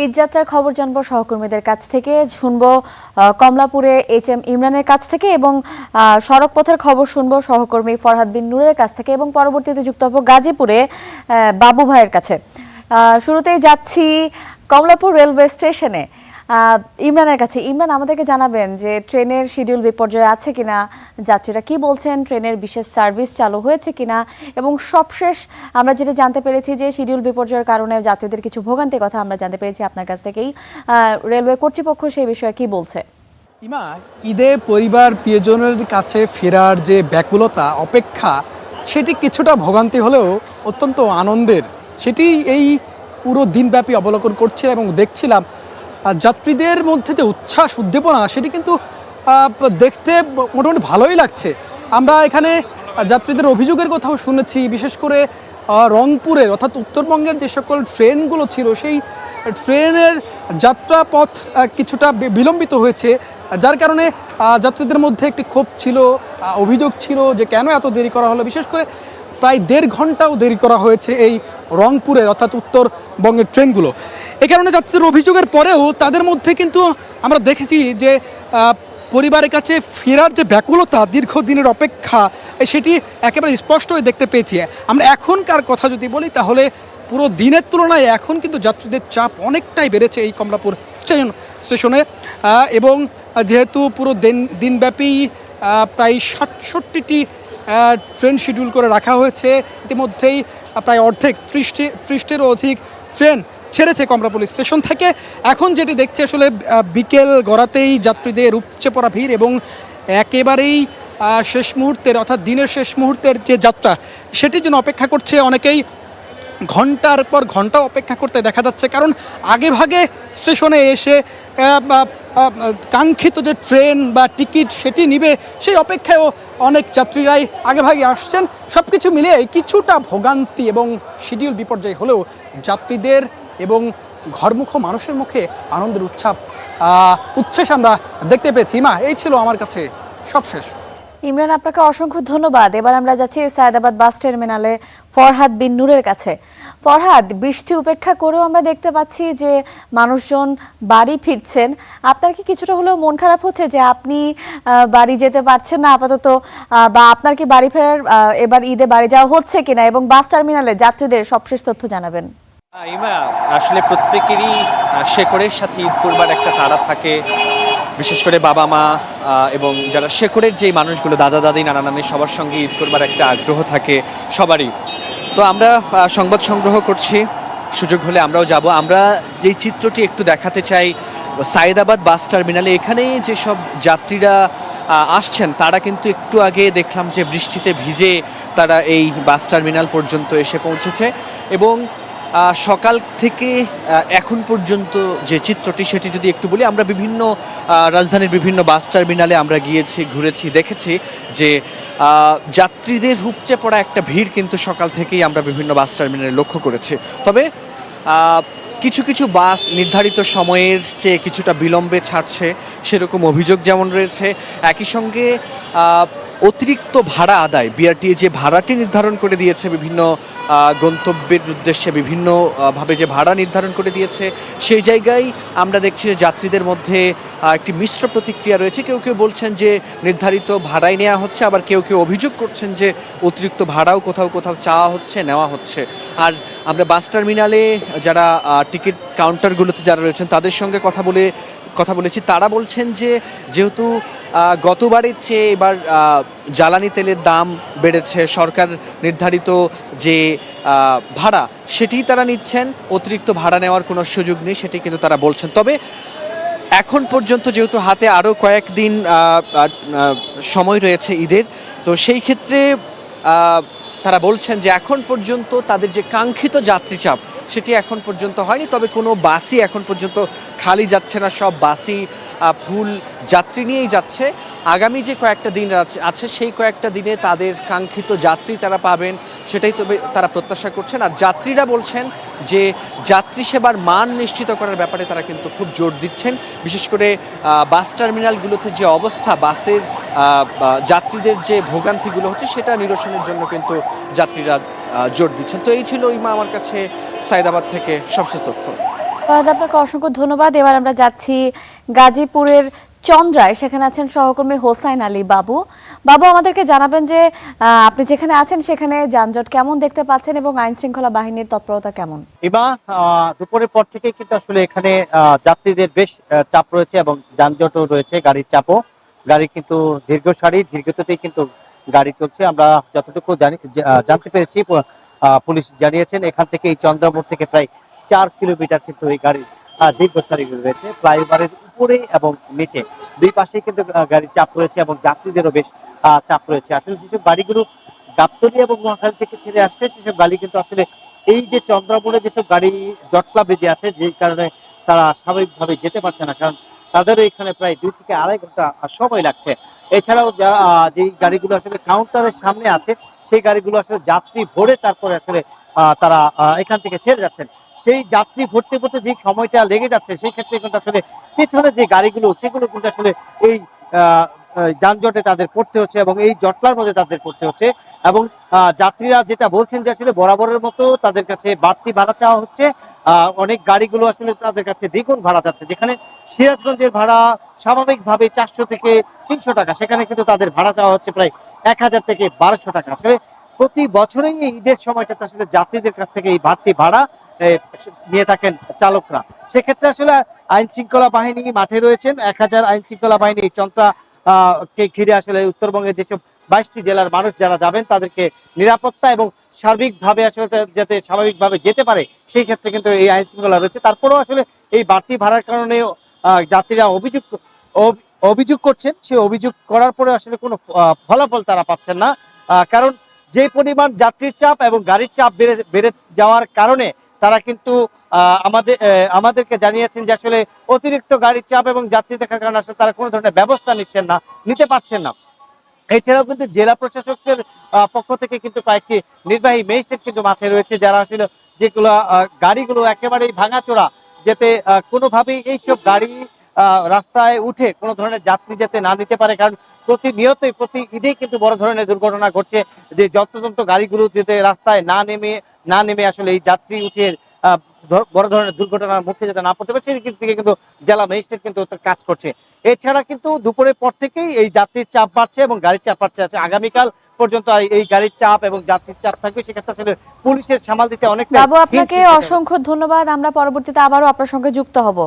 ঈদ যাত্রার খবর জানবো সহকর্মীদের কাছ থেকে, শুনবো কমলাপুরে এইচ.এম. ইমরানের কাছ থেকে এবং সড়ক পথের খবর শুনবো সহকর্মী ফরহাদ বিন নূরের কাছ থেকে এবং পরবর্তীতে যুক্ত হবো গাজীপুরে বাবু ভাইয়ের কাছে। শুরুতেই যাচ্ছি কমলাপুর রেলওয়ে স্টেশনে ইমরানের কাছে। ইমরান, আমাদেরকে জানাবেন যে ট্রেনের শিডিউল বিপর্যয় আছে কিনা, যাত্রীরা কি বলছেন, ট্রেনের বিশেষ সার্ভিস চালু হয়েছে কিনা, এবং সবশেষ আমরা যেটা জানতে পেরেছি যে শিডিউল বিপর্যয়ের কারণে যাত্রীদের কিছু ভোগান্তির কথা আমরা জানতে পেরেছি আপনার কাছ থেকেই। রেলওয়ে কর্তৃপক্ষ সেই বিষয়ে কি বলছে? ইমা, ঈদে পরিবার প্রিয়জনের কাছে ফেরার যে ব্যাকুলতা, অপেক্ষা, সেটি কিছুটা ভোগান্তি হলেও অত্যন্ত আনন্দের। সেটি এই পুরো দিনব্যাপী অবলোকন করছিলাম এবং দেখছিলাম যাত্রীদের মধ্যে যে উচ্ছ্বাস, উদ্দীপনা, সেটি কিন্তু দেখতে মোটামুটি ভালোই লাগছে। আমরা এখানে যাত্রীদের অভিযোগের কথাও শুনেছি, বিশেষ করে রংপুরের অর্থাৎ উত্তরবঙ্গের যে সকল ট্রেনগুলো ছিল সেই ট্রেনের যাত্রাপথ কিছুটা বিলম্বিত হয়েছে, যার কারণে যাত্রীদের মধ্যে একটি ক্ষোভ ছিল, অভিযোগ ছিল যে কেন এত দেরি করা হলো। বিশেষ করে প্রায় 1.5 ঘন্টাও দেরি করা হয়েছে এই রংপুরের অর্থাৎ উত্তরবঙ্গের ট্রেনগুলো। এই কারণে যাত্রীদের অভিযোগের পরেও তাদের মধ্যে কিন্তু আমরা দেখেছি যে পরিবারের কাছে ফেরার যে ব্যাকুলতা, দীর্ঘদিনের অপেক্ষা, সেটি একেবারে স্পষ্টই দেখতে পেয়েছি। আমরা এখনকার কথা যদি বলি তাহলে পুরো দিনের তুলনায় এখন কিন্তু যাত্রীদের চাপ অনেকটাই বেড়েছে এই কমলাপুর স্টেশনে। এবং যেহেতু পুরো দিনব্যাপী প্রায় 67টি ট্রেন শিডিউল করে রাখা হয়েছে, ইতিমধ্যেই প্রায় অর্ধেক 30টিরও অধিক ট্রেন ছেড়েছে কমলাপুর স্টেশন থেকে। এখন যেটি দেখছে আসলে বিকেল গড়াতেই যাত্রীদের উপচে পড়া ভিড় এবং একেবারেই শেষ মুহূর্তের অর্থাৎ দিনের শেষ মুহূর্তের যে যাত্রা, সেটির জন্য অপেক্ষা করছে অনেকেই। ঘন্টার পর ঘন্টা অপেক্ষা করতে দেখা যাচ্ছে, কারণ আগে ভাগে স্টেশনে এসে কাঙ্ক্ষিত যে ট্রেন বা টিকিট সেটি নিবে, সেই অপেক্ষায়ও অনেক যাত্রীরাই আগেভাগে আসছেন। সব কিছু মিলিয়ে কিছুটা ভোগান্তি এবং শিডিউল বিপর্যয় হলেও যাত্রীদের এবং ঘরমুখ মানুষের মুখে আনন্দের উচ্ছ্বাস আমরা দেখতে পেয়েছি। মা, এই ছিল আমার কাছে সবশেষ। ইমরান, আপনাকে অসংখ্য ধন্যবাদ। এবার আমরা যাচ্ছি সায়েদাবাদ বাস টার্মিনালে ফরহাদ বিন নূরের কাছে। ফরহাদ, বৃষ্টি উপেক্ষা করেও আমরা দেখতে পাচ্ছি যে মানুষজন বাড়ি ফিরছেন। আপনার কি কিছুটা হলেও মন খারাপ হচ্ছে যে আপনি বাড়ি যেতে পারছেন না আপাতত, বা আপনার কি বাড়ি ফেরার এবার ঈদে বাড়ি যাওয়া হচ্ছে কিনা, এবং বাস টার্মিনালে যাত্রীদের সবশেষ তথ্য জানাবেন? ইমা, আসলে প্রত্যেকেরই শেকড়ের সাথে ঈদ করবার একটা তাড়া থাকে, বিশেষ করে বাবা মা এবং যারা শেকড়ের যে মানুষগুলো, দাদা দাদি, নানা নানি, সবার সঙ্গে ঈদ করবার একটা আগ্রহ থাকে সবারই। তো আমরা সংবাদ সংগ্রহ করছি, সুযোগ হলে আমরাও যাব। আমরা যেই চিত্রটি একটু দেখাতে চাই সায়েদাবাদ বাস টার্মিনালে, এখানে যেসব যাত্রীরা আসছেন তারা কিন্তু একটু আগে দেখলাম যে বৃষ্টিতে ভিজে তারা এই বাস টার্মিনাল পর্যন্ত এসে পৌঁছেছে। এবং সকাল থেকে এখন পর্যন্ত যে চিত্রটি সেটি যদি একটু বলি, আমরা বিভিন্ন রাজধানীর বিভিন্ন বাস টার্মিনালে আমরা গিয়েছি, ঘুরেছি, দেখেছি যে যাত্রীদের উপচে পড়া একটা ভিড় কিন্তু সকাল থেকেই আমরা বিভিন্ন বাস টার্মিনালে লক্ষ্য করেছি। তবে কিছু কিছু বাস নির্ধারিত সময়ের চেয়ে কিছুটা বিলম্বে ছাড়ছে, সেরকম অভিযোগ যেমন রয়েছে। একই সঙ্গে অতিরিক্ত ভাড়া আদায়, বিআরটিএ যে ভাড়াটি নির্ধারণ করে দিয়েছে বিভিন্ন গন্তব্যের উদ্দেশ্যে, বিভিন্নভাবে যে ভাড়া নির্ধারণ করে দিয়েছে, সেই জায়গায় আমরা দেখছি যে যাত্রীদের মধ্যে একটি মিশ্র প্রতিক্রিয়া রয়েছে। কেউ কেউ বলছেন যে নির্ধারিত ভাড়াই নেওয়া হচ্ছে, আবার কেউ কেউ অভিযোগ করছেন যে অতিরিক্ত ভাড়াও কোথাও কোথাও চাওয়া হচ্ছে, নেওয়া হচ্ছে। আর আমরা বাস টার্মিনালে যারা টিকিট কাউন্টারগুলোতে যারা রয়েছেন তাদের সঙ্গে কথা বলেছি, তারা বলছেন যে যেহেতু গতবারের চেয়ে এবার জ্বালানি তেলের দাম বেড়েছে, সরকার নির্ধারিত যে ভাড়া সেটি তারা নিচ্ছেন, অতিরিক্ত ভাড়া নেওয়ার কোনো সুযোগ নেই, সেটি কিন্তু তারা বলছেন। তবে এখন পর্যন্ত যেহেতু হাতে আরও কয়েকদিন সময় রয়েছে ঈদের, তো সেই ক্ষেত্রে তারা বলছেন যে এখন পর্যন্ত তাদের যে কাঙ্ক্ষিত যাত্রী চাপ সেটি এখন পর্যন্ত হয়নি। তবে কোনো বাসই এখন পর্যন্ত খালি যাচ্ছে না, সব বাসই ফুল যাত্রী নিয়েই যাচ্ছে। আগামী যে কয়েকটা দিন আছে সেই কয়েকটা দিনে তাদের কাঙ্ক্ষিত যাত্রী তারা পাবেন, সেটাই তবে তারা প্রত্যাশা করছেন। আর যাত্রীরা বলছেন যে যাত্রী সেবার মান নিশ্চিত করার ব্যাপারে তারা কিন্তু খুব জোর দিচ্ছেন। বিশেষ করে বাস টার্মিনালগুলোতে যে অবস্থা, বাসের যাত্রীদের যে ভোগান্তিগুলো হচ্ছে সেটা নিরসনের জন্য কিন্তু যাত্রীরা জোর দিচ্ছেন। তো এই ছিল ইমা আমার কাছে সায়েদাবাদ থেকে সবশেষ তথ্য। ফাহাদ, আপনাকে অসংখ্য ধন্যবাদ। এবার আমরা যাচ্ছি গাজীপুরের চন্দ্রায়, সেখানে আছেন সহকর্মী হোসাইন আলী বাবু। বাবু, আমাদেরকে জানাবেন যে আপনি যেখানে আছেন সেখানে যানজট কেমন দেখতে পাচ্ছেন এবং আইন শৃঙ্খলা বাহিনীর তৎপরতা কেমন? ইমা, দুপুরের পর থেকে কিন্তু আসলে এখানে যাত্রীদের বেশ চাপ রয়েছে এবং যানজটও রয়েছে, গাড়ির চাপও। গাড়ি কিন্তু দীর্ঘ সারি, দীর্ঘতেই কিন্তু গাড়ি চলছে। আমরা যতটুকু জানতে পেরেছি, পুলিশ জানিয়েছেন এখান থেকে এই চন্দ্রামোড় থেকে প্রায় 4 কিলোমিটার কিন্তু এই গাড়ির দীর্ঘ সারি রয়েছে, ফ্লাইওভারের উপরে এবং নিচে দুই পাশেই কিন্তু গাড়ির চাপ রয়েছে এবং যাত্রীদেরও বেশ চাপ রয়েছে। আসলে যেসব গাড়িগুলো গাবতলী এবং নোয়াখালী থেকে ছেড়ে আসছে সেসব গাড়ি কিন্তু আসলে এই যে চন্দ্রামোড়ে যেসব গাড়ি জটলা বেজে আছে, যে কারণে তারা স্বাভাবিকভাবে যেতে পারছে না, কারণ তাদেরও এখানে প্রায় 2 থেকে আড়াই ঘন্টা সময় লাগছে। এছাড়াও যে গাড়িগুলো আসলে কাউন্টারের সামনে আছে সেই গাড়িগুলো আসলে যাত্রী ভরে তারপরে আসলে তারা এখান থেকে ছেড়ে যাচ্ছেন। সেই যাত্রী ভরতে ভরতে যে সময়টা লেগে যাচ্ছে সেই ক্ষেত্রে কিন্তু আসলে পেছনে যে গাড়িগুলো সেগুলো কিন্তু আসলে এই যানজটে তাদের পড়তে হচ্ছে এবং এই জটলার মধ্যে তাদের পড়তে হচ্ছে। এবং যাত্রীরা যেটা বলছেন যে আসলে বরাবরের মতো তাদের কাছে বাড়তি ভাড়া চাওয়া হচ্ছে। অনেক গাড়িগুলো আসলে তাদের কাছে দ্বিগুণ ভাড়া যাচ্ছে। যেখানে সিরাজগঞ্জের ভাড়া স্বাভাবিকভাবে 400 থেকে 300 টাকা, সেখানে কিন্তু তাদের ভাড়া চাওয়া হচ্ছে প্রায় 1000 থেকে 1200 টাকা। আসলে প্রতি বছরেই এই ঈদের সময়টাতে আসলে যাত্রীদের কাছ থেকে এই বাড়তি ভাড়া নিয়ে থাকেন চালকরা। সেক্ষেত্রে আসলে আইন শৃঙ্খলা বাহিনী মাঠে রয়েছেন, 1000 আইন শৃঙ্খলা বাহিনী চন্দ্রা কে ঘিরে আসলে উত্তরবঙ্গের যেসব 22টি জেলার মানুষ যারা যাবেন তাদেরকে নিরাপত্তা এবং সার্বিকভাবে আসলে যাতে স্বাভাবিকভাবে যেতে পারে সেই ক্ষেত্রে কিন্তু এই আইন শৃঙ্খলা রয়েছে। তারপরেও আসলে এই বাড়তি ভাড়ার কারণে যাত্রীরা অভিযোগ করছেন। সেই অভিযোগ করার পরে আসলে কোনো ফলাফল তারা পাচ্ছেন না, কারণ যে পরিমাণ যাত্রীর চাপ এবং গাড়ির চাপ বেড়ে যাওয়ার কারণে তারা কিন্তু আমাদেরকে জানিয়েছেন যে আসলে অতিরিক্ত গাড়ির চাপ এবং যাত্রী দেখার কারণে আসলে তারা কোনো ধরনের ব্যবস্থা নিতে পারছেন না। এছাড়াও কিন্তু জেলা প্রশাসকের পক্ষ থেকে কিন্তু কয়েকটি নির্বাহী ম্যাজিস্ট্রেট কিন্তু মাঠে রয়েছে, যারা আসলে যেগুলো গাড়িগুলো একেবারেই ভাঙাচোরা, যাতে কোনোভাবেই এইসব গাড়ি রাস্তায় উঠে কোনো ধরনের যাত্রী যাতে না নিতে পারে। কারণ প্রতি ঈদেই কিন্তু বড় ধরনের দুর্ঘটনা ঘটছে, যে যত্রতন্ত্র গাড়িগুলো যাতে রাস্তায় না নেমে আসলে এই যাত্রী উঠে বড় ধরনের দুর্ঘটনার মুখে যাতে না পড়তে পারে সেই দিক থেকে কিন্তু জেলা ম্যাজিস্ট্রেট কিন্তু কাজ করছে। এছাড়া কিন্তু দুপুরের পর থেকেই এই যাত্রীর চাপ বাড়ছে এবং গাড়ির চাপ বাড়ছে। আছে আগামীকাল পর্যন্ত এই গাড়ির চাপ এবং যাত্রীর চাপ থাকবে, সেক্ষেত্রে আসলে পুলিশের সামাল দিতে অনেকটা। বাবু, আপনাকে অসংখ্য ধন্যবাদ। আমরা পরবর্তীতে আবারও আপনার সঙ্গে যুক্ত হব।